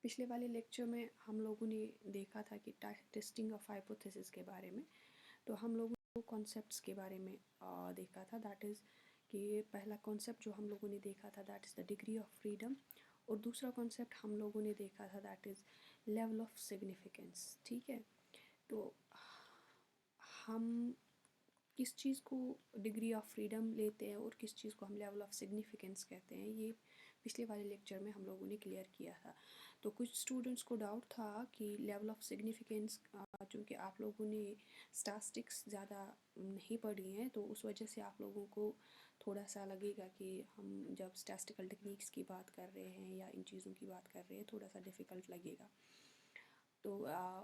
पिछले वाले लेक्चर में हम लोगों ने देखा था कि टेस्टिंग ऑफ हाइपोथेसिस के बारे में। तो हम लोगों ने कॉन्सेप्ट्स के बारे में देखा था। दैट इज़ कि पहला कॉन्सेप्ट जो हम लोगों ने देखा था that is the degree of freedom, और दूसरा कॉन्सेप्ट हम लोगों ने देखा था that is level of significance. ठीक है, तो हम किस चीज़ को डिग्री ऑफ फ्रीडम लेते हैं और किस चीज़ को हम लेवल ऑफ सिग्निफिकेंस कहते हैं, ये पिछले वाले लेक्चर में हम लोगों ने क्लियर किया था। तो कुछ स्टूडेंट्स को डाउट था कि लेवल ऑफ सिग्निफिकेंस, चूँकि आप लोगों ने स्टैटिस्टिक्स ज़्यादा नहीं पढ़ी हैं तो उस वजह से आप लोगों को थोड़ा सा लगेगा कि हम जब स्टैटिस्टिकल टेक्निक्स की बात कर रहे हैं या इन चीज़ों की बात कर रहे हैं थोड़ा सा डिफ़िकल्ट लगेगा। तो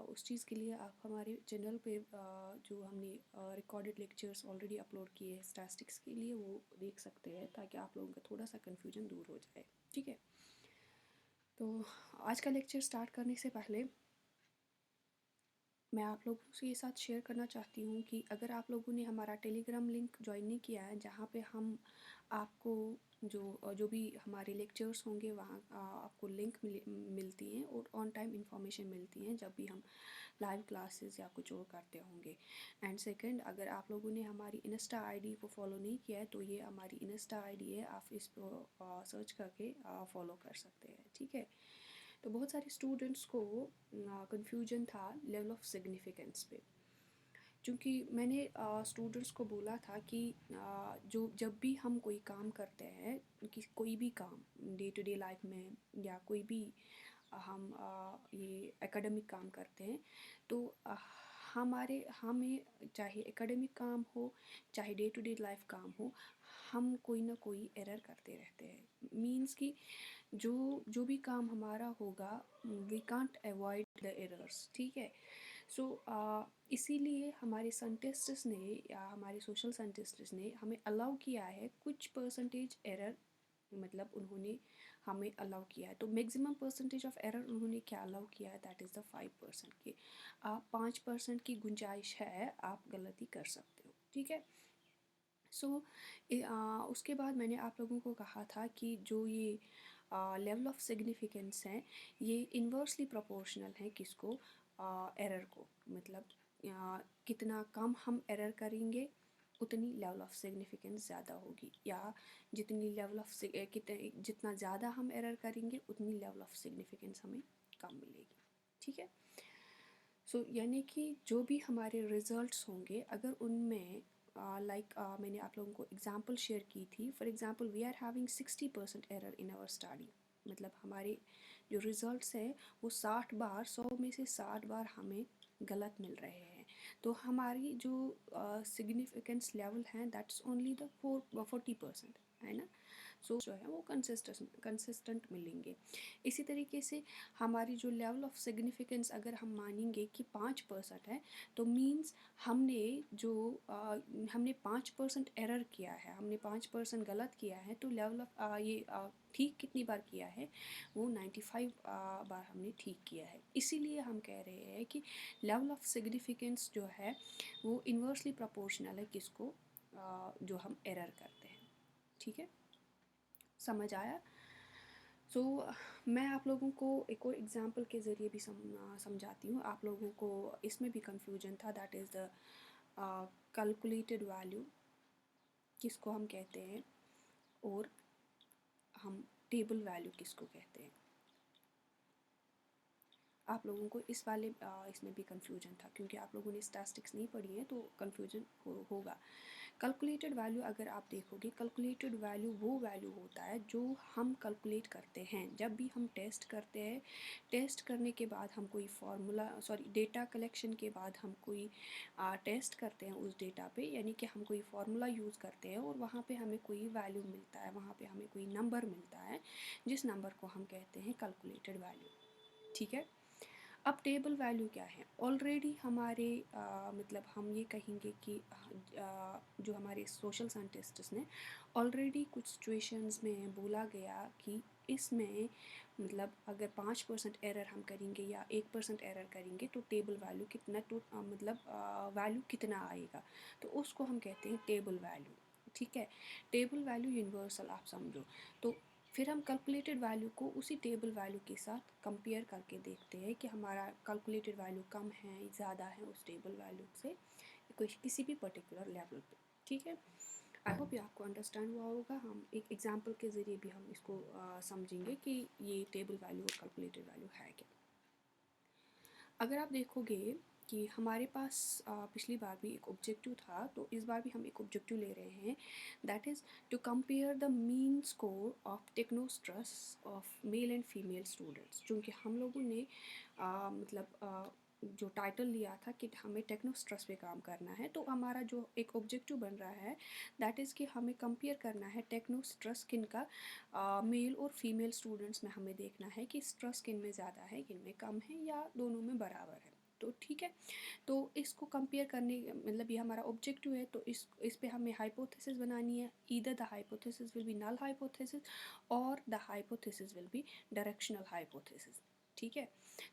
उस चीज़ के लिए आप हमारे चैनल पे जो हमने रिकॉर्डेड लेक्चर्स ऑलरेडी अपलोड किए हैं स्टैटिस्टिक्स के लिए, वो देख सकते हैं ताकि आप लोगों का थोड़ा सा कन्फ्यूजन दूर हो जाए। ठीक है, तो आज का लेक्चर स्टार्ट करने से पहले मैं आप लोगों से ये साथ शेयर करना चाहती हूँ कि अगर आप लोगों ने हमारा टेलीग्राम लिंक ज्वाइन नहीं किया है, जहाँ पे हम आपको जो भी हमारे लेक्चर्स होंगे वहाँ आपको लिंक मिलती हैं और ऑन टाइम इंफॉर्मेशन मिलती हैं जब भी हम लाइव क्लासेस या कुछ और करते होंगे। एंड सेकंड, अगर आप लोगों ने हमारी इंस्टा आईडी को फॉलो नहीं किया है तो ये हमारी इंस्टा आईडी है, आप इस पर सर्च करके फॉलो कर सकते हैं। ठीक है, तो बहुत सारे स्टूडेंट्स को कंफ्यूजन था लेवल ऑफ सिग्निफिकेंस पे, क्योंकि मैंने स्टूडेंट्स को बोला था कि जो जब भी हम कोई काम करते हैं, कि कोई भी काम डे टू डे लाइफ में या कोई भी हम ये एकेडमिक काम करते हैं तो हमें चाहे एकेडमिक काम हो चाहे डे टू डे लाइफ काम हो, हम कोई ना कोई एरर करते रहते हैं। मीन्स कि जो भी काम हमारा होगा we can't avoid the errors. ठीक है, सो इसीलिए हमारे साइंटिस्ट्स ने या हमारे सोशल साइंटिस्ट्स ने हमें अलाउ किया है कुछ परसेंटेज एरर, मतलब उन्होंने हमें अलाउ किया है। तो मैक्सिमम परसेंटेज ऑफ एरर उन्होंने क्या अलाउ किया है दैट इज़ द 5% की। आप 5% की गुंजाइश है, आप गलती कर सकते हो। ठीक है, सो उसके बाद मैंने आप लोगों को कहा था कि जो ये लेवल ऑफ सिग्निफिकेंस है ये इन्वर्सली प्रोपोर्शनल है किसको, एरर को। मतलब कितना कम हम एरर करेंगे उतनी लेवल ऑफ सिग्निफिकेंस ज़्यादा होगी, या जितनी लेवल ऑफ जितना ज़्यादा हम एरर करेंगे उतनी लेवल ऑफ सिग्निफिकेंस हमें कम मिलेगी। ठीक है, सो यानी कि जो भी हमारे रिजल्ट्स होंगे अगर उनमें मैंने आप लोगों को एग्जांपल शेयर की थी। For example we are having 60% error in our study, मतलब हमारे जो रिजल्ट्स हैं वो 100 में से 60 बार हमें गलत मिल रहे हैं। तो हमारी जो सिग्निफिकेंस लेवल है दैट्स ओनली द 40%, है ना। सो जो है वो कंसिस्टेंट मिलेंगे। इसी तरीके से हमारी जो लेवल ऑफ सिग्निफिकेंस अगर हम मानेंगे कि 5% है तो मीन्स हमने 5% एरर किया है, हमने 5% गलत किया है, तो लेवल ऑफ ठीक कितनी बार किया है, वो 95 बार हमने ठीक किया है। इसीलिए हम कह रहे हैं कि लेवल ऑफ सिग्निफिकेंस जो है वो इन्वर्सली प्रोपोर्शनल है किसको, जो हम एरर करते हैं। ठीक है, समझ आया। सो मैं आप लोगों को एक और एग्ज़ाम्पल के ज़रिए भी समझाती हूँ। आप लोगों को इसमें भी कंफ्यूजन था, that is the calculated value किसको हम कहते हैं और हम टेबल वैल्यू किसको कहते हैं। आप लोगों को इसमें भी कंफ्यूजन था क्योंकि आप लोगों ने स्टैटिस्टिक्स नहीं पढ़ी है तो कंफ्यूजन होगा। कैलकुलेटेड वैल्यू अगर आप देखोगे, कैलकुलेटेड वैल्यू वो वैल्यू होता है जो हम कैलकुलेट करते हैं जब भी हम टेस्ट करते हैं। टेस्ट करने के बाद हम कोई डेटा कलेक्शन के बाद हम कोई टेस्ट करते हैं उस डेटा पे, यानी कि हम कोई फार्मूला यूज़ करते हैं और वहाँ पे हमें कोई वैल्यू मिलता है, वहाँ पे हमें कोई नंबर मिलता है जिस नंबर को हम कहते हैं कैलकुलेटेड वैल्यू। ठीक है, अब टेबल वैल्यू क्या है, ऑलरेडी हमारे मतलब हम ये कहेंगे कि जो हमारे सोशल साइंटिस्ट्स ने ऑलरेडी कुछ सिचुएशंस में बोला गया कि इसमें मतलब अगर 5% एरर हम करेंगे या 1% एरर करेंगे तो टेबल वैल्यू कितना वैल्यू कितना आएगा, तो उसको हम कहते हैं टेबल वैल्यू। ठीक है, टेबल वैल्यू यूनिवर्सल आप समझो। तो फिर हम कैलकुलेटेड वैल्यू को उसी टेबल वैल्यू के साथ कंपेयर करके देखते हैं कि हमारा कैलकुलेटेड वैल्यू कम है ज़्यादा है उस टेबल वैल्यू से किसी भी पर्टिकुलर लेवल पे। ठीक है, आई होप ये आपको अंडरस्टैंड हुआ होगा। हम एक एग्जांपल के ज़रिए भी हम इसको समझेंगे कि ये टेबल वैल्यू और कैलकुलेटेड वैल्यू है क्या। अगर आप देखोगे कि हमारे पास पिछली बार भी एक ऑब्जेक्टिव था, तो इस बार भी हम एक ऑब्जेक्टिव ले रहे हैं, that is to compare the mean score of technostress of male and female students. क्योंकि हम लोगों ने जो टाइटल लिया था कि हमें टेक्नोस्ट्रस पे काम करना है, तो हमारा जो एक ऑब्जेक्टिव बन रहा है दैट इज़ कि हमें कंपेयर करना है टेक्नोस्ट्रस किन का मेल और फीमेल स्टूडेंट्स में हमें देखना है कि स्ट्रेस किन में ज़्यादा है किन में कम है या दोनों में बराबर है। तो ठीक है, तो इसको कंपेयर करने मतलब ये हमारा ऑब्जेक्टिव है, तो इस पे हमें हाइपोथेसिस बनानी है। Either the hypothesis will be null hypothesis और the hypothesis will be directional hypothesis. ठीक है,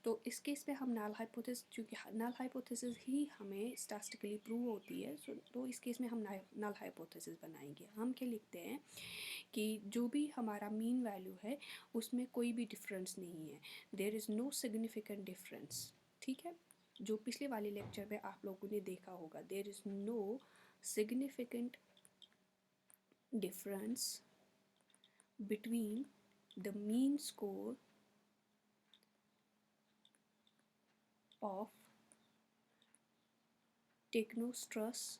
तो इस केस में हम नल हाइपोथेसिस, क्योंकि नल हाइपोथेसिस ही हमें स्टैटिस्टिकली प्रूव होती है, तो इस केस में हम नल हाइपोथेसिस बनाएंगे। हम क्या लिखते हैं कि जो भी हमारा मीन वैल्यू है उसमें कोई भी डिफरेंस नहीं है, there is no significant difference. ठीक है, जो पिछले वाले लेक्चर में आप लोगों ने देखा होगा, there is no significant difference between the mean score of technostress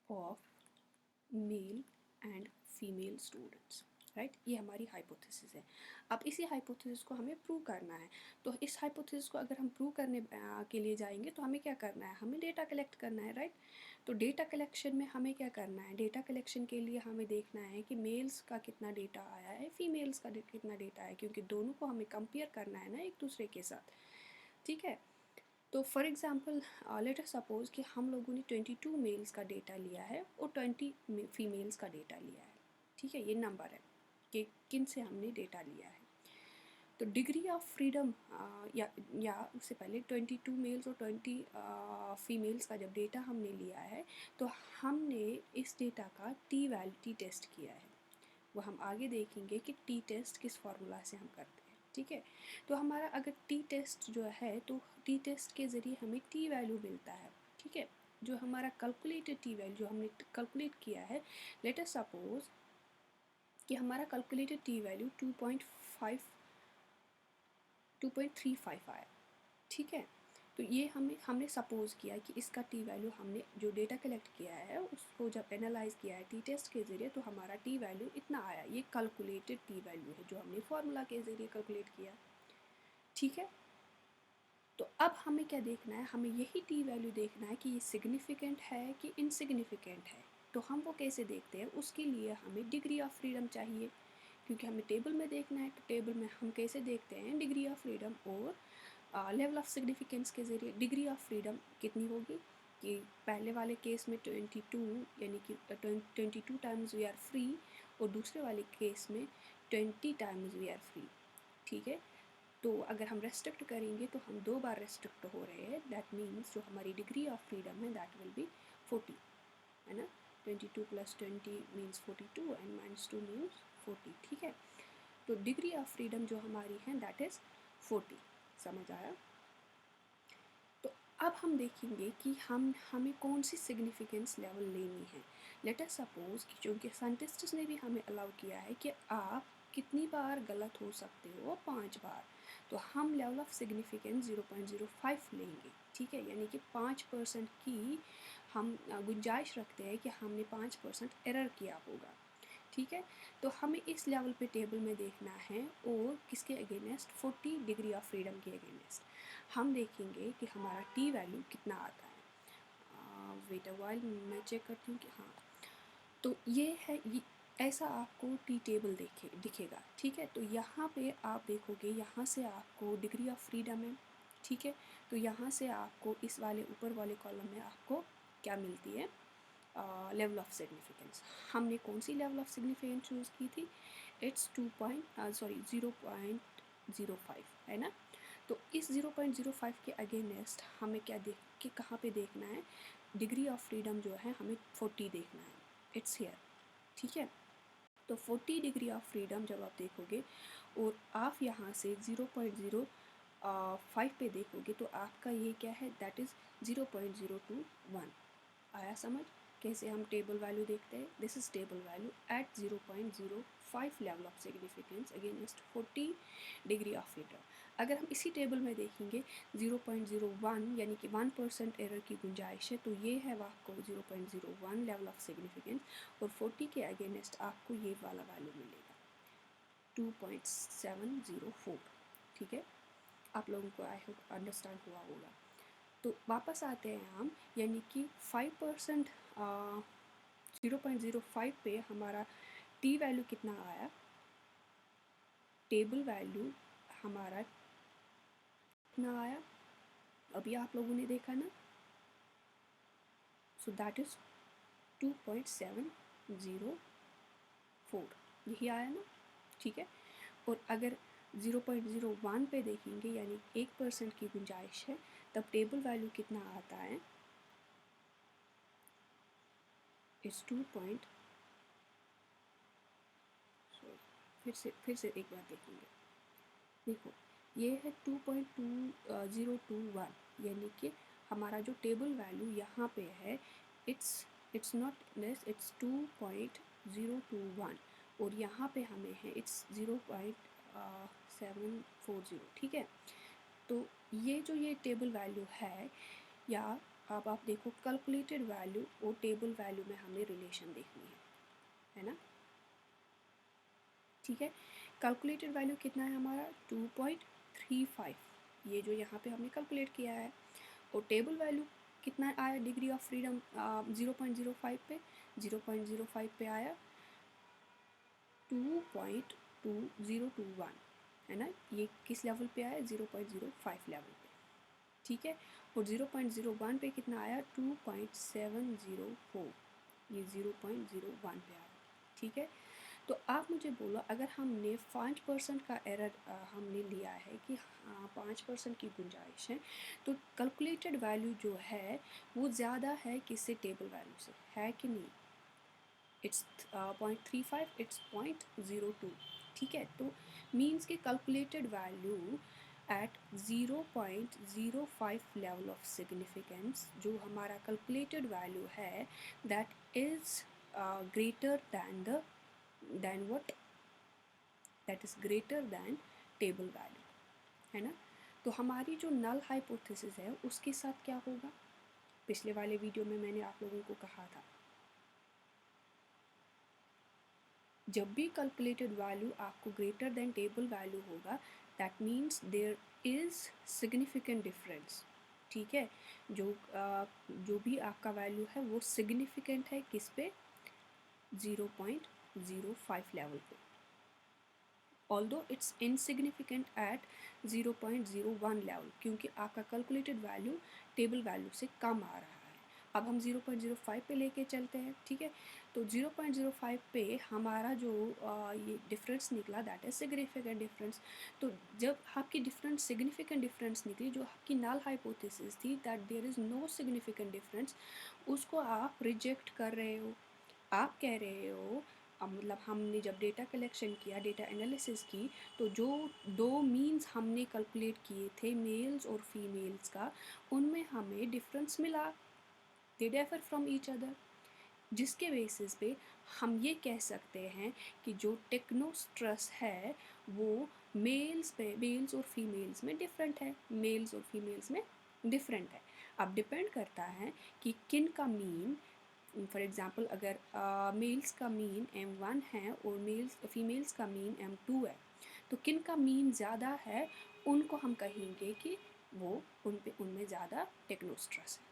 of male and female students, right. ये हमारी हाइपोथेसिस है। अब इसी हाइपोथेसिस को हमें प्रूव करना है। तो इस हाइपोथेसिस को अगर हम प्रूव करने के लिए जाएंगे तो हमें क्या करना है, हमें डेटा कलेक्ट करना है, राइट। तो डेटा कलेक्शन में हमें क्या करना है, डेटा कलेक्शन के लिए हमें देखना है कि मेल्स का कितना डेटा आया है, फीमेल्स का कितना डेटा है, क्योंकि दोनों को हमें कंपेयर करना है ना एक दूसरे के साथ। ठीक है, तो for example let us suppose कि हम लोगों ने 22 मेल्स का डेटा लिया है और 20 फीमेल्स का डेटा लिया है। ठीक है, ये नंबर है कि किन से हमने डेटा लिया है। तो डिग्री ऑफ फ्रीडम या उससे पहले 22 मेल्स और 20 फीमेल्स का जब डेटा हमने लिया है, तो हमने इस डेटा का टी टेस्ट किया है। वो हम आगे देखेंगे कि टी टेस्ट किस फार्मूला से हम करते हैं। ठीक है, तो हमारा अगर टी टेस्ट जो है, तो टी टेस्ट के ज़रिए हमें टी वैल्यू मिलता है। ठीक है, जो हमारा कैलकुलेटेड टी वैल्यू जो हमने कैलकुलेट किया है, लेट अस सपोज कि हमारा कैलकुलेटेड टी वैल्यू 2.35 आया। ठीक है, तो ये हमने सपोज़ किया कि इसका टी वैल्यू हमने जो डेटा कलेक्ट किया है उसको जब एनालाइज किया है टी टेस्ट के ज़रिए, तो हमारा टी वैल्यू इतना आया। ये कैलकुलेटेड टी वैल्यू है जो हमने फार्मूला के ज़रिए कैलकुलेट किया। ठीक है, तो अब हमें क्या देखना है, हमें यही टी वैल्यू देखना है कि ये सिग्निफिकेंट है कि इनसिग्निफिकेंट है। तो हम वो कैसे देखते हैं, उसके लिए हमें डिग्री ऑफ फ्रीडम चाहिए, क्योंकि हमें टेबल में देखना है। तो टेबल में हम कैसे देखते हैं, डिग्री ऑफ फ्रीडम और लेवल ऑफ सिग्निफिकेंस के ज़रिए। डिग्री ऑफ फ्रीडम कितनी होगी कि पहले वाले केस में 22 यानी कि 22 टाइम्स वी आर फ्री, और दूसरे वाले केस में 20 टाइम्स वी आर फ्री। ठीक है, तो अगर हम रेस्ट्रिक्ट करेंगे तो हम 2 बार रेस्ट्रिक्ट हो रहे हैं। दैट मीन्स जो हमारी डिग्री ऑफ फ्रीडम है दैट विल बी 40, है ना। 22 + 20 मीन्स 42 एंड -2 मीन्स 40। ठीक है, तो डिग्री ऑफ फ्रीडम जो हमारी है दैट इज़ 40। समझ आया। तो अब हम देखेंगे कि हमें कौन सी सिग्निफिकेंस लेवल लेनी है। लेट अस सपोज कि चूँकि साइंटिस्ट्स ने भी हमें अलाउ किया है कि आप कितनी बार गलत हो सकते हो, 5 बार। तो हम लेवल ऑफ सिग्निफिकेंस 0.05 लेंगे। ठीक है, यानी कि 5% की हम गुंजाइश रखते हैं कि हमने 5% एरर किया होगा। ठीक है, तो हमें इस लेवल पे टेबल में देखना है, और किसके अगेंस्ट, 40 डिग्री ऑफ फ्रीडम के अगेंस्ट हम देखेंगे कि हमारा टी वैल्यू कितना आता है। वेट अ वाइल, मैं चेक करती हूँ कि हाँ। तो ये है, ये ऐसा आपको टी टेबल दिखेगा। ठीक है, तो यहाँ पे आप देखोगे, यहाँ से आपको डिग्री ऑफ फ्रीडम है। ठीक है, तो यहाँ से आपको इस वाले ऊपर वाले कॉलम में आपको क्या मिलती है, लेवल ऑफ सिग्निफिकेंस। हमने कौन सी लेवल ऑफ सिग्निफिकेंस चूज़ की थी, इट्स 0.05 है ना। तो इस 0.05 के अगेंस्ट हमें क्या देख के कहाँ पे देखना है, डिग्री ऑफ फ्रीडम जो है हमें 40 देखना है, इट्स हियर। ठीक है, तो 40 डिग्री ऑफ फ्रीडम जब आप देखोगे और आप यहाँ से 0.05 पे देखोगे तो आपका ये क्या है, दैट इज़ 0.021। आया समझ कैसे हम टेबल वैल्यू देखते हैं? This is table value at 0.05 level of significance against 40 degree of freedom. अगर हम इसी टेबल में देखेंगे 0.01 यानी कि 1% एरर की गुंजाइश है, तो ये है आपको 0.01 लेवल ऑफ सिग्निफिकेंस, और 40 के अगेंस्ट आपको ये वाला वैल्यू मिलेगा 2.704। ठीक है, आप लोगों को आई होप अंडरस्टैंड हुआ होगा। तो वापस आते हैं हम, यानी कि 5% 0.05 पे हमारा टी वैल्यू कितना आया, टेबल वैल्यू हमारा कितना आया, अभी आप लोगों ने देखा ना, सो दैट इज़ 2.704, यही आया ना। ठीक है, और अगर 0.01 पे देखेंगे यानी 1% की गुंजाइश है, तब टेबल वैल्यू कितना आता है, इस 2 पॉइंट, फिर से एक बार देखेंगे। देखो ये है 2.2021, यानी कि हमारा जो टेबल वैल्यू यहाँ पे है, इट्स नॉट लेस, इट्स 2.021, और यहाँ पे हमें है इट्स 0.740। ठीक है, तो ये जो ये टेबल वैल्यू है, या अब आप देखो कैलकुलेटेड वैल्यू और टेबल वैल्यू में हमें रिलेशन देखनी है ना। ठीक है, कैलकुलेटेड वैल्यू कितना है हमारा 2.35, ये जो यहाँ पे हमने कैलकुलेट किया है, और टेबल वैल्यू कितना आया डिग्री ऑफ फ्रीडम 0.05 पे, 0.05 पे आया 2.2021, है ना। ये किस लेवल पे आया, 0.05 लेवल पे। ठीक है, और 0.01 पे कितना आया 2.704, ये 0.01 पे आया। ठीक है, तो आप मुझे बोलो, अगर हमने 5% का एरर हमने लिया है कि हाँ 5% की गुंजाइश है, तो कैलकुलेटेड वैल्यू जो है वो ज़्यादा है किससे, टेबल वैल्यू से, है कि नहीं। It's 0.35, it's 0.02। ठीक है, तो मीन्स के calculated value at 0.05 level of significance, जो हमारा कैलकुलेटेड वैल्यू है, that is greater than what, that is greater than table value, है ना। तो हमारी जो नल हाइपोथेसिस है उसके साथ क्या होगा, पिछले वाले वीडियो में मैंने आप लोगों को कहा था, जब भी कैलकुलेटेड वैल्यू आपको ग्रेटर देन टेबल वैल्यू होगा, that means there is significant difference. ठीक है, जो भी आपका वैल्यू है वो सिग्निफिकेंट है किस पे, 0.05 लेवल पे, although it's insignificant at 0.01 level, क्योंकि आपका कैलकुलेटेड वैल्यू टेबल वैल्यू से कम आ रहा है। अब हम 0.05 पे लेके चलते हैं। ठीक है, तो 0.05 पे हमारा जो ये डिफरेंस निकला, दैट इज सिग्निफिकेंट डिफरेंस। तो जब आपकी डिफरेंट सिग्निफिकेंट डिफरेंस निकली, जो आपकी नल हाइपोथेसिस थी that there is no significant difference, उसको आप रिजेक्ट कर रहे हो। आप कह रहे हो, मतलब हमने जब डेटा कलेक्शन किया, डेटा एनालिसिस की, तो जो दो मीन्स हमने कैलकुलेट किए थे मेल्स और फीमेल्स का, उनमें हमें डिफरेंस मिला, they differ from each other, जिसके बेसिस पे हम ये कह सकते हैं कि जो टेक्नोस्ट्रस है वो मेल्स और फीमेल्स में डिफरेंट है, मेल्स और फीमेल्स में डिफरेंट है। अब डिपेंड करता है कि किन का मीन, फॉर एग्ज़ाम्पल अगर मेल्स का मीन M1 है और फीमेल्स का मीन M2 है, तो किन का मीन ज़्यादा है, उनको हम कहेंगे कि वो उनमें ज़्यादा टेक्नोस्ट्रस है।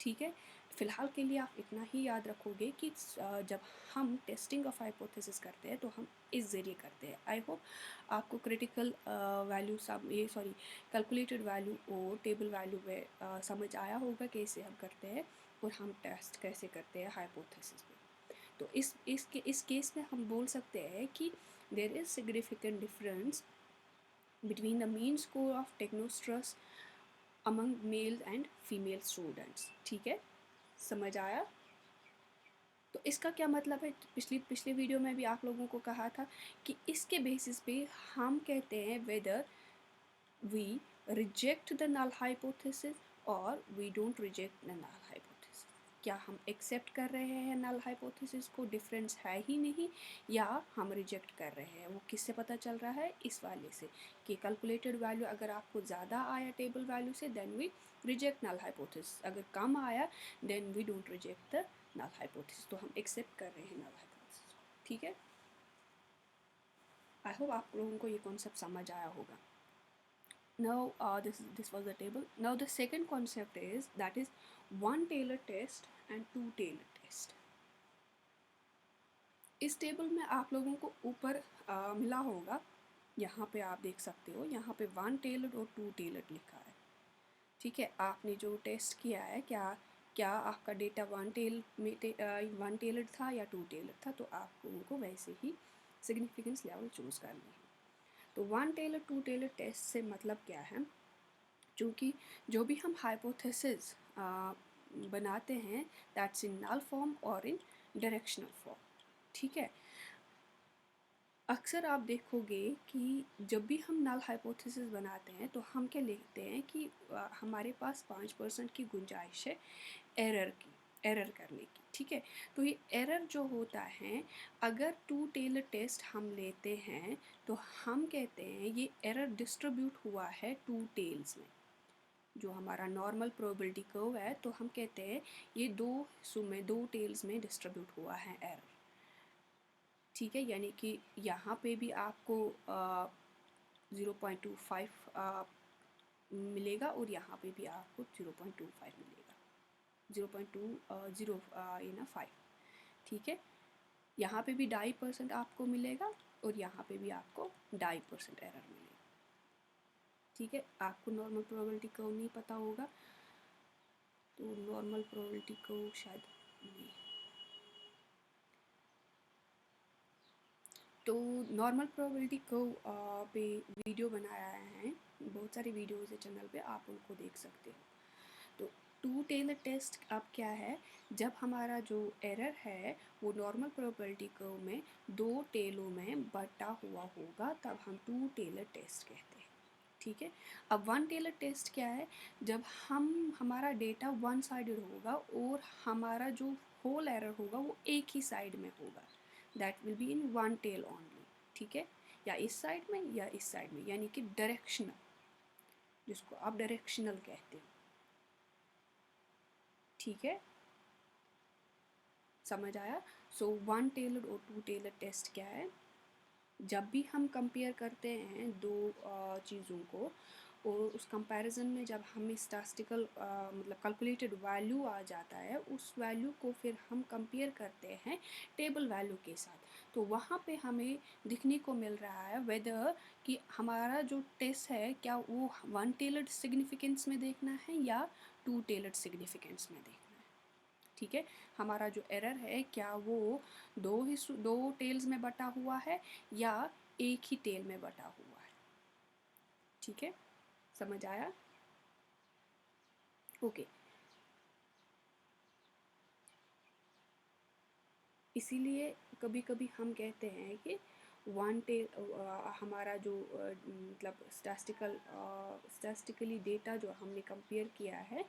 ठीक है, फ़िलहाल के लिए आप इतना ही याद रखोगे कि जब हम टेस्टिंग ऑफ हाइपोथेसिस करते हैं तो हम इस ज़रिए करते हैं। आई होप आपको क्रिटिकल वैल्यू कैलकुलेटेड वैल्यू और टेबल वैल्यू में समझ आया होगा कैसे हम करते हैं और हम टेस्ट कैसे करते हैं हाइपोथेसिस पे। तो इस केस में हम बोल सकते हैं कि there is significant difference between the mean score of technostress among male and female students. ठीक है, समझ आया। तो इसका क्या मतलब है, पिछली वीडियो में भी आप लोगों को कहा था कि इसके बेसिस पे हम कहते हैं whether we reject the null hypothesis और we don't reject the null hypothesis. क्या हम एक्सेप्ट कर रहे हैं नल हाइपोथेसिस को, डिफरेंस है ही नहीं, या हम रिजेक्ट कर रहे हैं। वो किससे पता चल रहा है, इस वाले से कि कैलकुलेटेड वैल्यू अगर आपको ज़्यादा आया टेबल वैल्यू से then we reject null hypothesis, अगर कम आया then we don't reject the null hypothesis. तो हम एक्सेप्ट कर रहे हैं नल हाइपोथेसिस। ठीक है, आई होप आप लोगों को ये कॉन्सेप्ट समझ आया होगा। Now this was the table. Now the second concept is that is one Taylor test and two Taylor test. इस टेबल में आप लोगों को ऊपर मिला होगा, यहाँ पे आप देख सकते हो, यहाँ पे वन टेलर और टू टेलर लिखा है। ठीक है, आपने जो टेस्ट किया है, क्या आपका डेटा वन टेलर था या टू टेलर था, तो आप लोगों को वैसे ही सिग्निफिकेंस लेवल चूज़ करना है। तो one tailer two tailer test से मतलब क्या है, क्योंकि जो भी हम हाइपोथेसिस बनाते हैं दैट्स इन नल फॉर्म और इन डायरेक्शनल फॉर्म। ठीक है, अक्सर आप देखोगे कि जब भी हम नल हाइपोथेसिस बनाते हैं तो हम क्या लिखते हैं कि हमारे पास 5% की गुंजाइश है एरर करने की। ठीक है, तो ये एरर जो होता है, अगर टू टेलर टेस्ट हम लेते हैं तो हम कहते हैं ये एरर डिस्ट्रीब्यूट हुआ है टू टेल्स में। जो हमारा नॉर्मल प्रोबेबिलिटी कर्व है, तो हम कहते हैं ये दो हिस्सों में, दो टेल्स में डिस्ट्रीब्यूट हुआ है एरर। ठीक है, यानी कि यहाँ पे भी आपको 0.25 मिलेगा और यहाँ पे भी आपको 0.25 मिलेगा, 0.5। ठीक है, यहाँ पे भी 2.5% आपको मिलेगा और यहाँ पे भी आपको 2.5% एरर मिलेगा। ठीक है, आपको नॉर्मल प्रोबेबिलिटी कर्व नहीं पता होगा, तो नॉर्मल प्रोबेबिलिटी कर्व शायद नहीं, तो नॉर्मल प्रोबेबिलिटी कर्व पे वीडियो बनाया है, बहुत सारी वीडियोज़ है चैनल पे, आप उनको देख सकते हो। तो टू टेलर टेस्ट अब क्या है, जब हमारा जो एरर है वो नॉर्मल प्रोबेबिलिटी कर्व में दो टेलों में बटा हुआ होगा, तब हम टू टेलर टेस्ट कहते हैं। ठीक है, अब वन टेलर टेस्ट क्या है, जब हमारा डेटा वन साइडेड होगा और हमारा जो होल एरर होगा वो एक ही साइड में होगा, that will be in one tail only. ठीक है, या इस साइड में या इस साइड में, यानी कि डायरेक्शनल, जिसको आप डायरेक्शनल कहते हो। ठीक है, समझ आया। सो वन टेलर और टू टेलर टेस्ट क्या है, जब भी हम कंपेयर करते हैं दो चीज़ों को और उस कंपैरिजन में जब हमें स्टैटिस्टिकल मतलब कैलकुलेटेड वैल्यू आ जाता है, उस वैल्यू को फिर हम कंपेयर करते हैं टेबल वैल्यू के साथ, तो वहाँ पे हमें दिखने को मिल रहा है वेदर कि हमारा जो टेस्ट है क्या वो वन टेलर्ड सिग्निफिकेंस में देखना है या टू टेलर्ड सिग्निफिकेंस में देखना है। ठीक है, हमारा जो एरर है क्या वो दो टेल्स में बटा हुआ है या एक ही टेल में बटा हुआ है। ठीक है, समझ आया। ओके, इसीलिए कभी कभी हम कहते हैं कि वन टेल हमारा जो मतलब स्टैटिस्टिकली डेटा जो हमने कंपेयर किया है,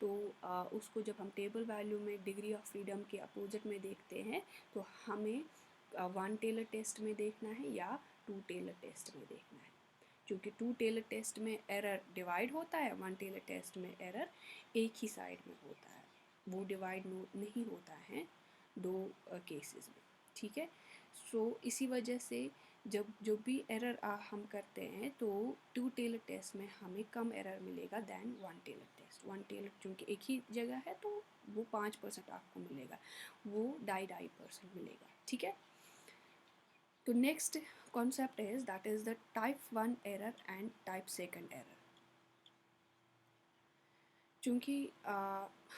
तो उसको जब हम टेबल वैल्यू में डिग्री ऑफ फ्रीडम के अपोजिट में देखते हैं तो हमें वन टेलर टेस्ट में देखना है या टू टेलर टेस्ट में देखना है, क्योंकि टू टेलर टेस्ट में एरर डिवाइड होता है, वन टेलर टेस्ट में एरर एक ही साइड में होता है, वो डिवाइड नहीं होता है दो केसेस में। ठीक है, सो इसी वजह से जब भी एरर हम करते हैं तो टू टेलर टेस्ट में हमें कम एरर मिलेगा than one tailer test. One tailer चूँकि एक ही जगह है तो वो 5% आपको मिलेगा, वो 2.5% मिलेगा। ठीक है, तो next concept is that is the type 1 error and type 2 error. चूँकि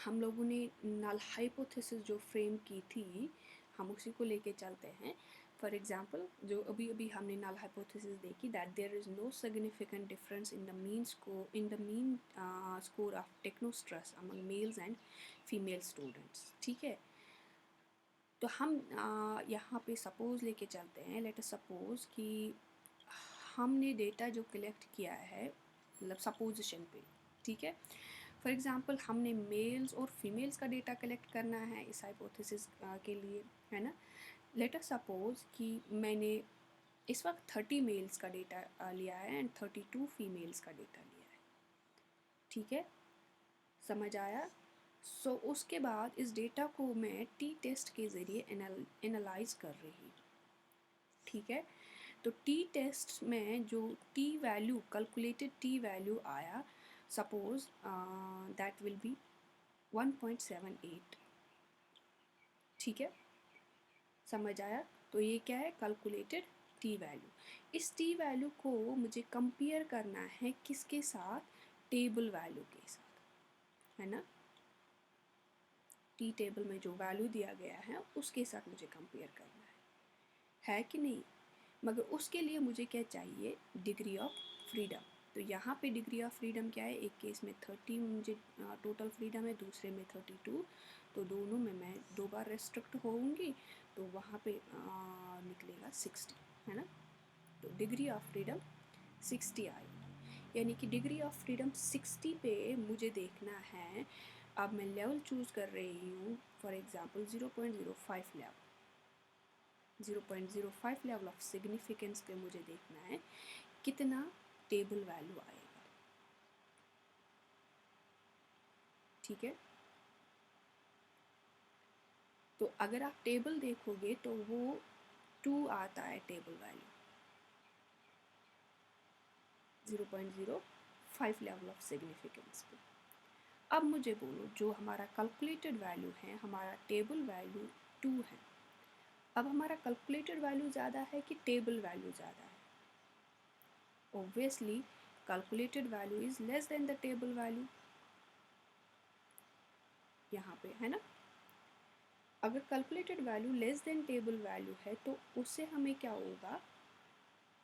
हम लोगों ने नल हाइपोथेसिस जो फ्रेम की थी, हम उसी को लेके चलते हैं। फॉर एग्जांपल, जो अभी अभी हमने नल हाइपोथेसिस देखी that there is no significant difference in the mean score of technostress among males and female students. ठीक है, तो हम यहाँ पे सपोज़ लेके चलते हैं, लेट अस सपोज़ कि हमने डेटा जो कलेक्ट किया है, मतलब सपोजिशन पे, ठीक है। फॉर एग्ज़ाम्पल हमने मेल्स और फीमेल्स का डेटा कलेक्ट करना है इस हाइपोथेसिस के लिए, है ना। लेट अस सपोज़ कि मैंने इस वक्त 30 मेल्स का डेटा लिया है एंड 32 फीमेल्स का डेटा लिया है, ठीक है, समझ आया। उसके बाद इस डेटा को मैं टी टेस्ट के ज़रिए एनालाइज कर रही हूँ, ठीक है। तो टी टेस्ट में जो T value, calculated T value आया, सपोज दैट विल बी 1.78, ठीक है, समझ आया। तो ये क्या है, कैलकुलेटेड टी वैल्यू। इस टी वैल्यू को मुझे कंपेयर करना है किसके साथ, टेबल वैल्यू के साथ, है ना। टी टेबल में जो वैल्यू दिया गया है उसके साथ मुझे कंपेयर करना है कि नहीं। मगर उसके लिए मुझे क्या चाहिए, डिग्री ऑफ फ्रीडम। तो यहाँ पे डिग्री ऑफ फ्रीडम क्या है, एक केस में 30 मुझे टोटल फ्रीडम है, दूसरे में 32, तो दोनों में मैं 2 बार रेस्ट्रिक्ट होऊंगी, तो वहाँ पे निकलेगा 60, है ना। तो डिग्री ऑफ फ्रीडम 60 आई, यानी कि डिग्री ऑफ फ्रीडम 60 पे मुझे देखना है। अब मैं लेवल चूज़ कर रही हूँ, for example 0.05 level, 0.05 level of significance पे मुझे देखना है कितना टेबल वैल्यू आएगा, ठीक है। तो अगर आप टेबल देखोगे तो वो 2 आता है table value, 0.05 level of significance पे। अब मुझे बोलो, जो हमारा कैलकुलेटेड वैल्यू है, हमारा टेबल वैल्यू 2 है। अब हमारा कैलकुलेटेड वैल्यू ज़्यादा है कि टेबल वैल्यू ज़्यादा है? Obviously calculated value is less than the table value, यहाँ पे, है ना। अगर calculated value less than table value है तो उससे हमें क्या होगा,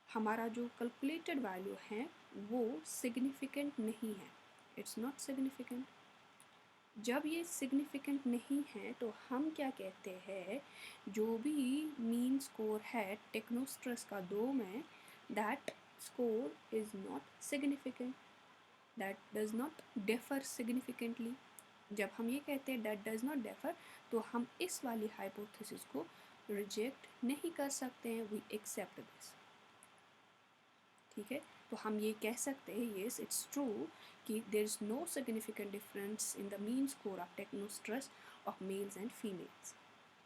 हमारा जो कैलकुलेटेड वैल्यू है वो सिग्निफिकेंट नहीं है, इट्स नॉट सिग्निफिकेंट। जब ये सिग्निफिकेंट नहीं है तो हम क्या कहते हैं, जो भी मीन स्कोर है टेक्नोस्ट्रेस का 2 में, that score is not significant, that does not differ significantly. जब हम ये कहते हैं दैट डज नॉट डिफर, तो हम इस वाली हाइपोथेसिस को रिजेक्ट नहीं कर सकते हैं, वी एक्सेप्ट दिस, ठीक है। तो हम ये कह सकते हैं, येस इट्स ट्रू कि there is no significant difference in the mean score of technostress of males and females,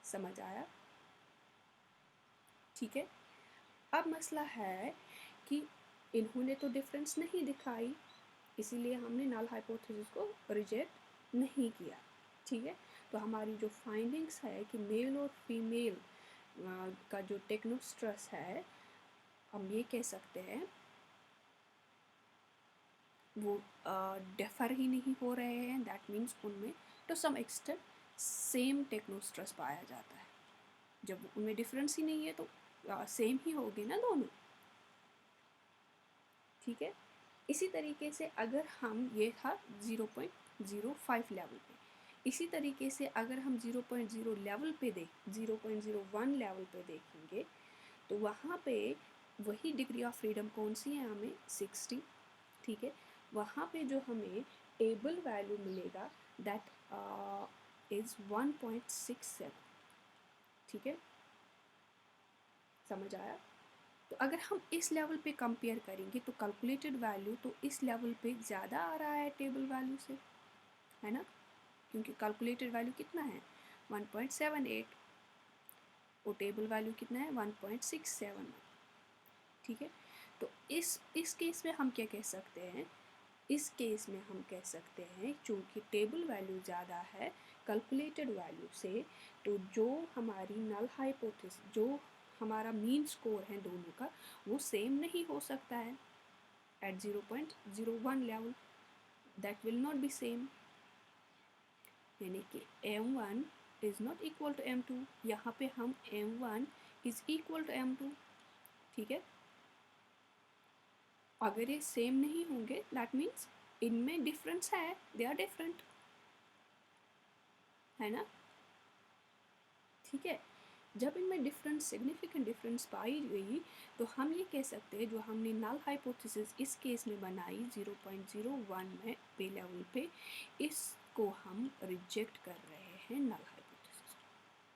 समझ आया, ठीक है। अब मसला है कि इन्होंने तो डिफरेंस नहीं दिखाई, इसीलिए हमने नल हाइपोथेसिस को रिजेक्ट नहीं किया, ठीक है। तो हमारी जो फाइंडिंग्स है कि मेल और फीमेल का जो टेक्नोस्ट्रेस है, हम ये कह सकते हैं वो डिफ़र ही नहीं हो रहे हैं, दैट मीन्स उनमें टू सम एक्सटेंट सेम टेक्नोस्ट्रेस पाया जाता है। जब उनमें डिफरेंस ही नहीं है तो सेम ही होगे ना दोनों, ठीक है। इसी तरीके से अगर हम, ये था 0.05 लेवल पे, इसी तरीके से अगर हम 0.0 लेवल पे 0.01 लेवल पे देखेंगे, तो वहाँ पे वही डिग्री ऑफ फ्रीडम कौन सी है, हमें 60, ठीक है। वहाँ पे जो हमें टेबल वैल्यू मिलेगा दैट इज़ 1.67, ठीक है, समझ आया। तो अगर हम इस लेवल पे कंपेयर करेंगे तो कैलकुलेटेड वैल्यू तो इस लेवल पे ज़्यादा आ रहा है टेबल वैल्यू से, है ना, क्योंकि कैलकुलेटेड वैल्यू कितना है 1.78 और टेबल वैल्यू कितना है 1.67, ठीक है। तो इस केस में हम क्या कह सकते हैं, इस केस में हम कह सकते हैं चूँकि टेबल वैल्यू ज़्यादा है कैलकुलेटेड वैल्यू से, तो जो हमारी नल हाइपोथेसिस, जो हमारा मीन स्कोर है दोनों का, वो सेम नहीं हो सकता है at 0.01 level, that will not be same, यानी कि m1 is not equal to m2, यहाँ पे हम m1 is equal to m2, ठीक है। अगर ये सेम नहीं होंगे दैट मीन्स इनमें डिफरेंस है, दे आर डिफरेंट, है ना, ठीक है। जब इनमें डिफरेंस, सिग्निफिकेंट डिफरेंस पाई गई, तो हम ये कह सकते हैं जो हमने नल हाइपोथेसिस इस केस में बनाई 0.01 में पे लेवल पे, इसको हम रिजेक्ट कर रहे हैं नल हाइपोथेसिस,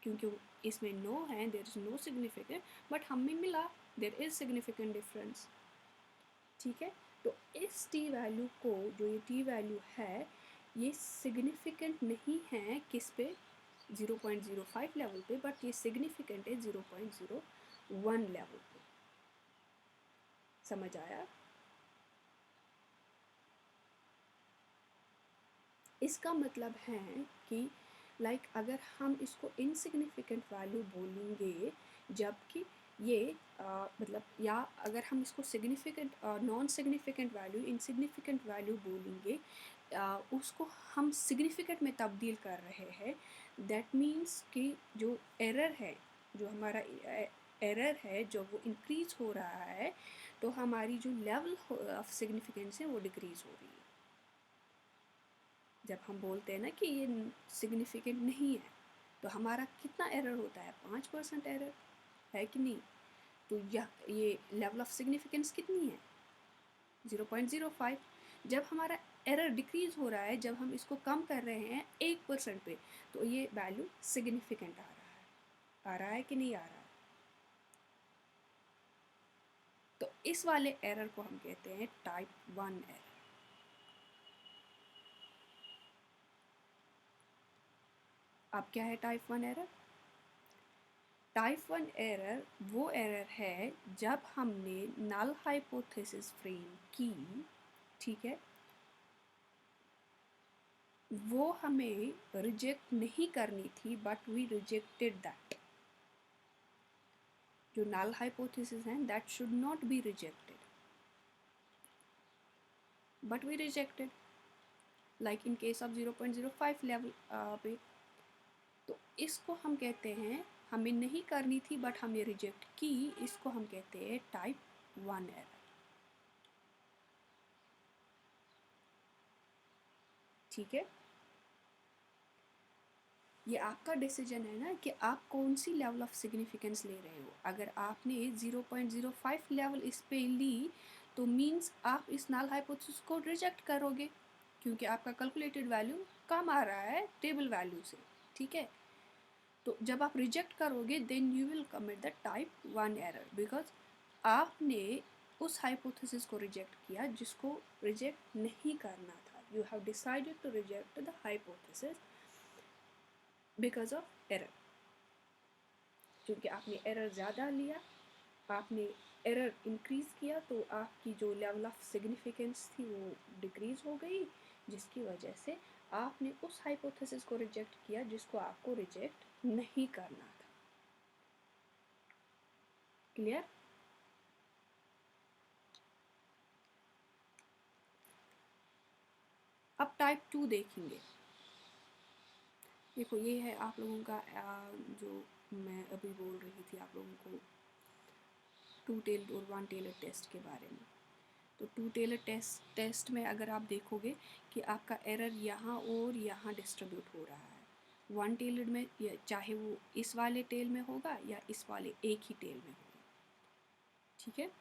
क्योंकि इसमें नो है, there is no significant, but हमें मिला देयर इज़ सिग्निफिकेंट डिफरेंस। ठीक है, तो इस टी वैल्यू को, जो ये टी वैल्यू है, ये सिग्निफिकेंट नहीं है किस पे, 0.05 लेवल पे, बट ये सिग्निफिकेंट है 0.01 लेवल पे। समझ आया? इसका मतलब है कि अगर हम इसको इनसिग्निफिकेंट वैल्यू बोलेंगे, जबकि ये मतलब, या अगर हम इसको significant, non significant value, insignificant value बोलेंगे, उसको हम सिग्निफिकेंट में तब्दील कर रहे हैं, दैट मीन्स कि जो एरर है, जो हमारा एरर है, जो वो इंक्रीज हो रहा है, तो हमारी जो लेवल ऑफ सिग्निफिकेंस है वो डिक्रीज हो रही है। जब हम बोलते हैं ना कि ये सिग्निफिकेंट नहीं है, तो हमारा कितना एरर होता है, 5% एरर है कि नहीं? तो ये लेवल ऑफ सिग्निफिकेंस कितनी है, 0.05। जब हमारा एरर डिक्रीज हो रहा है, जब हम इसको कम कर रहे हैं 1% पे, तो ये वैल्यू सिग्निफिकेंट आ रहा है कि नहीं आ रहा है? तो इस वाले एरर को हम कहते हैं टाइप 1 एरर। अब क्या है टाइप 1 एरर? टाइप 1 एरर वो एरर है जब हमने नल हाइपोथेसिस फ्रेम की, ठीक है, वो हमें रिजेक्ट नहीं करनी थी, बट वी रिजेक्टेड दैट। जो नल हाइपोथेसिस है, that should not be rejected, but we rejected, like in case of 0.05 level पे। तो इसको हम कहते हैं, हमें नहीं करनी थी बट हमने रिजेक्ट की, इसको हम कहते हैं टाइप 1 एरर। ठीक है, ये आपका डिसीजन है ना कि आप कौन सी लेवल ऑफ सिग्निफिकेंस ले रहे हो। अगर आपने 0.05 लेवल इस पे ली, तो मीन्स आप इस नल हाइपोथेसिस को रिजेक्ट करोगे, क्योंकि आपका कैलकुलेटेड वैल्यू कम आ रहा है टेबल वैल्यू से। ठीक है, तो जब आप रिजेक्ट करोगे, then you will commit the type 1 error, because आपने उस हाइपोथेसिस को रिजेक्ट किया जिसको रिजेक्ट नहीं करना था। You have decided to reject the hypothesis because of error, क्योंकि आपने एरर ज़्यादा लिया, आपने एरर इंक्रीज़ किया, तो आपकी जो लेवल ऑफ सिग्निफिकेंस थी वो डिक्रीज़ हो गई, जिसकी वजह से आपने उस हाइपोथेसिस को रिजेक्ट किया जिसको आपको रिजेक्ट नहीं करना था। क्लियर? अब टाइप 2 देखेंगे। देखो, ये है आप लोगों का जो मैं अभी बोल रही थी आप लोगों को 2 टेल्ड और 1 टेलर टेस्ट के बारे में। तो 2 टेलर टेस्ट में अगर आप देखोगे कि आपका एरर यहाँ और यहाँ डिस्ट्रीब्यूट हो रहा है। 1 टेलर में चाहे वो इस वाले टेल में होगा या इस वाले एक ही टेल में होगा। ठीक है,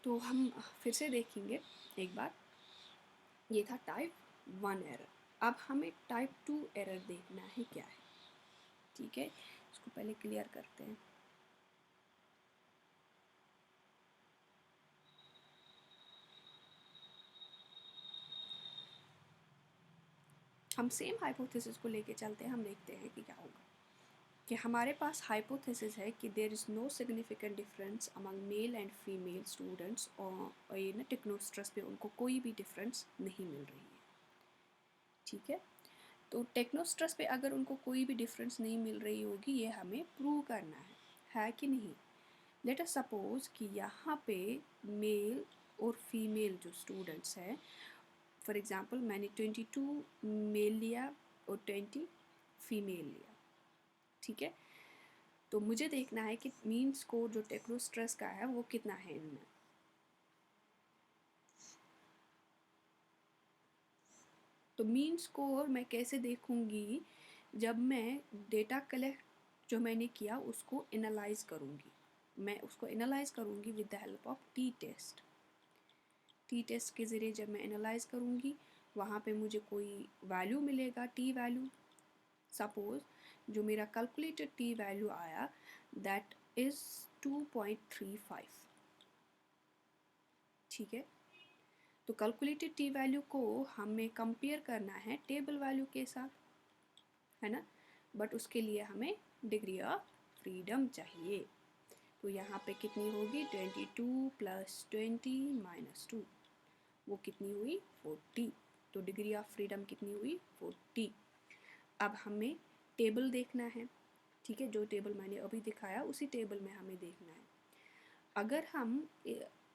तो हम फिर से देखेंगे एक बार। ये था टाइप 1 एरर। अब हमें टाइप 2 एरर देखना है क्या है। ठीक है, इसको पहले क्लियर करते हैं। हम सेम हाइपोथेसिस को लेके चलते हैं, हम देखते हैं कि क्या होगा। कि हमारे पास हाइपोथेसिस है कि there is no significant difference among male and female students, और ये ना टेक्नोस्ट्रस पे उनको कोई भी डिफरेंस नहीं मिल रही है। ठीक है, तो टेक्नोस्ट्रस पे अगर उनको कोई भी डिफरेंस नहीं मिल रही होगी, ये हमें प्रूव करना है कि नहीं। लेट अस सपोज कि यहाँ पे मेल और फीमेल जो स्टूडेंट्स हैं, फॉर एग्जांपल मैंने 22 मेल लिया और 20 फीमेल लिया। ठीक है, तो मुझे देखना है कि मीन स्कोर जो टेक्नोस्ट्रस का है वो कितना है इनमें। तो मीन स्कोर मैं कैसे देखूंगी, जब मैं डेटा कलेक्ट जो मैंने किया उसको एनालाइज करूँगी, मैं उसको एनालाइज करूँगी with the help of T test. T test के ज़रिए जब मैं एनालाइज करूँगी वहाँ पे मुझे कोई वैल्यू मिलेगा, टी वैल्यू। सपोज जो मेरा कैलकुलेटेड टी वैल्यू आया दैट इज़ 2.35। ठीक है, तो कैलकुलेटेड टी वैल्यू को हमें कंपेयर करना है टेबल वैल्यू के साथ, है ना। बट उसके लिए हमें डिग्री ऑफ फ्रीडम चाहिए। तो यहाँ पे कितनी होगी, 22 + 20 - 2, वो कितनी हुई, 40। तो डिग्री ऑफ फ्रीडम कितनी हुई, 40। अब हमें टेबल देखना है, ठीक है, जो टेबल मैंने अभी दिखाया उसी टेबल में हमें देखना है। अगर हम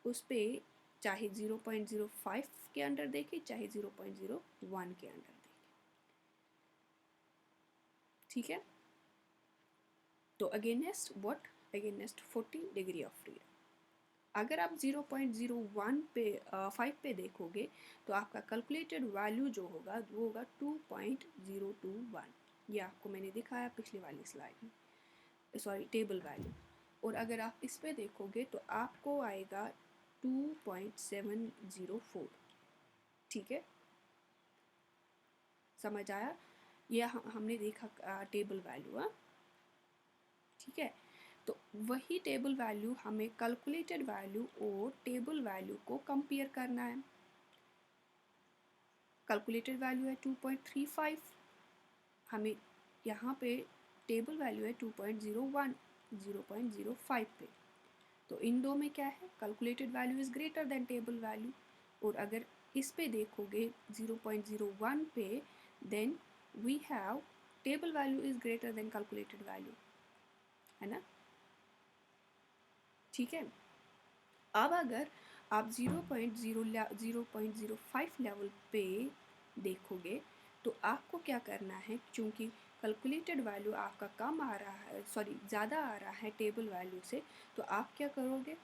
उस पर चाहे 0.05 के अंडर देखें चाहे 0.01 के अंडर देखें, ठीक है। तो against what, against 40 degree of freedom. अगर आप 0.01 पे 5 पे देखोगे तो आपका कैलकुलेटेड वैल्यू जो होगा वो होगा 2.021। ये आपको मैंने दिखाया पिछली वाली स्लाइड में, सॉरी टेबल वैल्यू। और अगर आप इस पे देखोगे तो आपको आएगा 2.704। ठीक है, समझ आया। ये हमने देखा टेबल वैल्यू। ठीक है, तो वही टेबल वैल्यू हमें कैलकुलेटेड वैल्यू और टेबल वैल्यू को कंपेयर करना है। कैलकुलेटेड वैल्यू है 2.35, हमें यहाँ पे टेबल वैल्यू है 2.01, 0.05 पे। तो इन दो में क्या है, calculated value is greater than table value. और अगर इस पे देखोगे 0.01 पे, then we have table value is greater than calculated value, है ना। ठीक है, अब अगर आप 0.05 लेवल पे देखोगे तो आपको क्या करना है, क्योंकि कैलकुलेटेड वैल्यू आपका कम आ रहा है, सॉरी ज़्यादा आ रहा है टेबल वैल्यू से, तो आप क्या करोगे,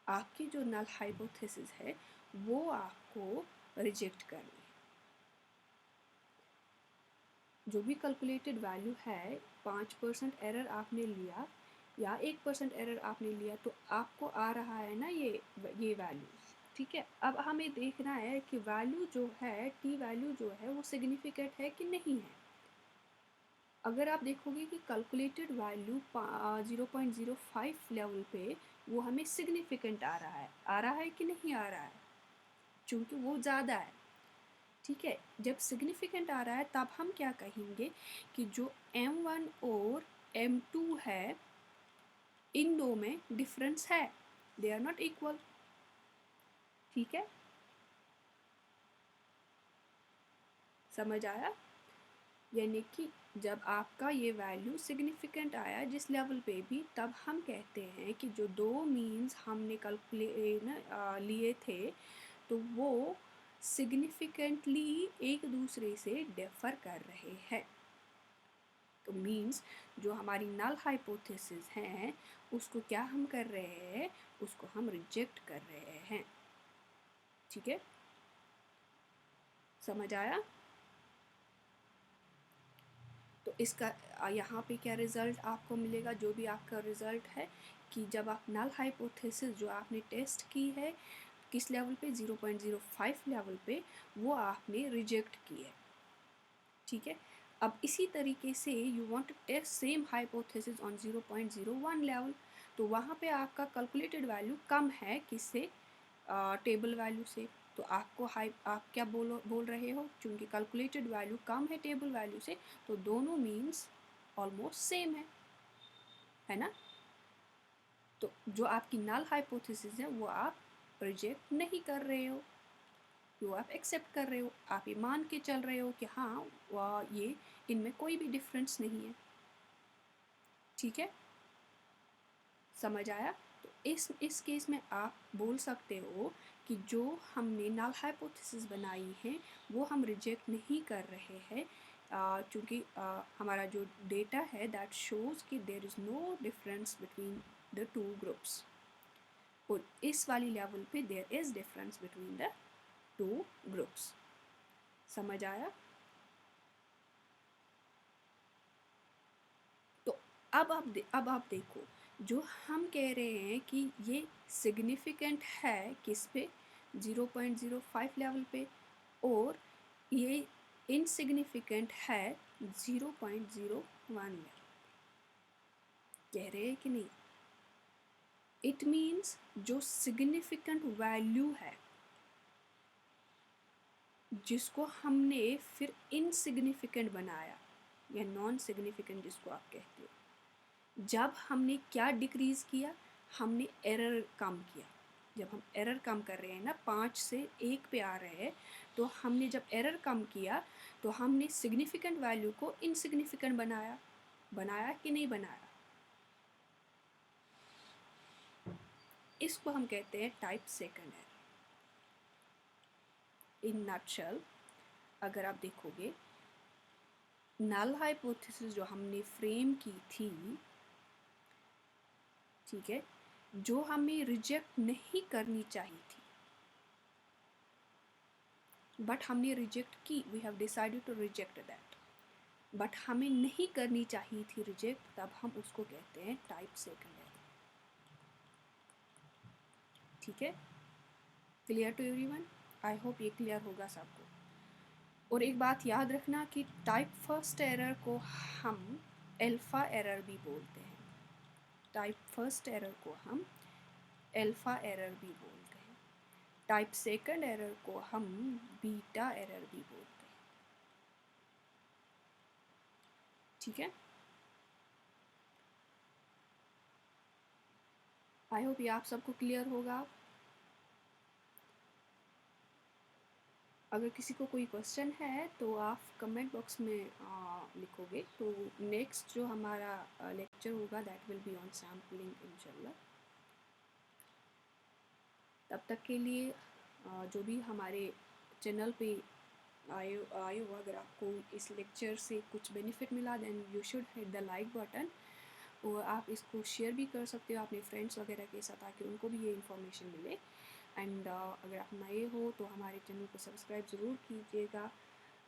आपकी जो नल हाइपोथेसिस है वो आपको रिजेक्ट करनी है। जो भी कैलकुलेटेड वैल्यू है, 5% एरर आपने लिया या 1% एरर आपने लिया तो आपको आ रहा है ना ये वैल्यू। ठीक है, अब हमें देखना है कि वैल्यू जो है, टी वैल्यू जो है वो सिग्निफिकेंट है कि नहीं है। अगर आप देखोगे कि कैलकुलेटेड वैल्यू 0.05 लेवल पे वो हमें सिग्निफिकेंट आ रहा है कि नहीं आ रहा है, क्योंकि वो ज़्यादा है। ठीक है, जब सिग्निफिकेंट आ रहा है तब हम क्या कहेंगे कि जो M1 और M2 है इन दो में डिफरेंस है, दे आर नॉट इक्वल। ठीक है, समझ आया। यानी कि जब आपका ये वैल्यू सिग्निफिकेंट आया जिस लेवल पे भी, तब हम कहते हैं कि जो दो मीन्स हमने लिए थे तो वो सिग्निफिकेंटली एक दूसरे से डिफर कर रहे हैं। तो मीन्स जो हमारी नल हाइपोथेसिस हैं उसको क्या हम कर रहे हैं, उसको हम रिजेक्ट कर रहे हैं। ठीक है, समझ आया। तो इसका यहाँ पे क्या रिज़ल्ट आपको मिलेगा, जो भी आपका रिज़ल्ट है कि जब आप नल हाइपोथेसिस जो आपने टेस्ट की है किस लेवल पे, 0.05 लेवल पे, वो आपने रिजेक्ट की है। ठीक है, अब इसी तरीके से you want to test same hypothesis on 0.01 level, तो वहाँ पे आपका कैलकुलेटेड वैल्यू कम है किससे, टेबल वैल्यू से। तो आप क्या बोल रहे हो, क्योंकि कैलकुलेटेड वैल्यू कम है टेबल वैल्यू से तो दोनों मीन्स ऑलमोस्ट सेम है ना। तो जो आपकी नल हाइपोथेसिस है वो आप रिजेक्ट नहीं कर रहे हो, वो आप एक्सेप्ट कर रहे हो, आप ये मान के चल रहे हो कि हाँ ये इनमें कोई भी डिफरेंस नहीं है। ठीक है, समझ आया। तो इस केस में आप बोल सकते हो कि जो हमने नल हाइपोथेसिस बनाई है वो हम रिजेक्ट नहीं कर रहे हैं, क्योंकि हमारा जो डेटा है दैट शोज़ कि there is no difference between the two groups, और इस वाली लेवल पे there is difference between the two groups. समझ आया। अब आप देखो, जो हम कह रहे हैं कि ये सिग्निफिकेंट है किस पे, 0.05 लेवल पे, और ये इनसिग्निफिकेंट है 0.01 लेवल। कह रहे हैं कि नहीं? इट मीन्स जो सिग्निफिकेंट वैल्यू है जिसको हमने फिर इनसिग्निफिकेंट बनाया या नॉन सिग्निफिकेंट जिसको आप कहते हो, जब हमने क्या डिक्रीज़ किया, हमने एरर कम किया। जब हम एरर कम कर रहे हैं ना, 5 से 1 पे आ रहे हैं, तो हमने जब एरर कम किया तो हमने सिग्निफिकेंट वैल्यू को इनसिग्निफिकेंट बनाया। बनाया कि नहीं बनाया? इसको हम कहते हैं type second error. In nutshell अगर आप देखोगे, नल हाइपोथेसिस जो हमने फ्रेम की थी, ठीक है, जो हमें रिजेक्ट नहीं करनी चाहिए थी, बट हमने रिजेक्ट की, we have decided to reject that, but हमें नहीं करनी चाहिए थी रिजेक्ट, तब हम उसको कहते हैं टाइप सेकंड एरर। ठीक है, clear to everyone? I hope ये क्लियर होगा सबको। और एक बात याद रखना कि टाइप फर्स्ट एरर को हम अल्फा एरर भी बोलते हैं। टाइप फर्स्ट एरर को हम अल्फा एरर भी बोलते हैं। टाइप सेकंड एरर को हम बीटा एरर भी बोलते हैं। ठीक है, आई होप ये आप सबको क्लियर होगा। अगर किसी को कोई क्वेश्चन है तो आप कमेंट बॉक्स में लिखोगे, तो नेक्स्ट जो हमारा लेक्चर होगा that will be on sampling इंशाल्लाह। तब तक के लिए जो भी हमारे चैनल पे आए हो, अगर आपको इस लेक्चर से कुछ बेनिफिट मिला then you should hit the like button, और आप इसको शेयर भी कर सकते हो अपने फ्रेंड्स वगैरह के साथ, ताकि उनको भी ये इन्फॉर्मेशन मिले। एंड अगर आप नए हो तो हमारे चैनल को सब्सक्राइब ज़रूर कीजिएगा।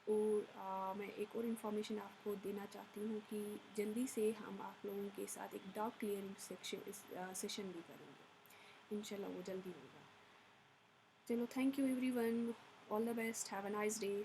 और मैं एक और इन्फॉर्मेशन आपको देना चाहती हूँ कि जल्दी से हम आप लोगों के साथ एक डाउट क्लियरिंग सेशन भी करेंगे, इंशाल्लाह वो जल्दी होगा। चलो, thank you everyone, all the best, have a nice day.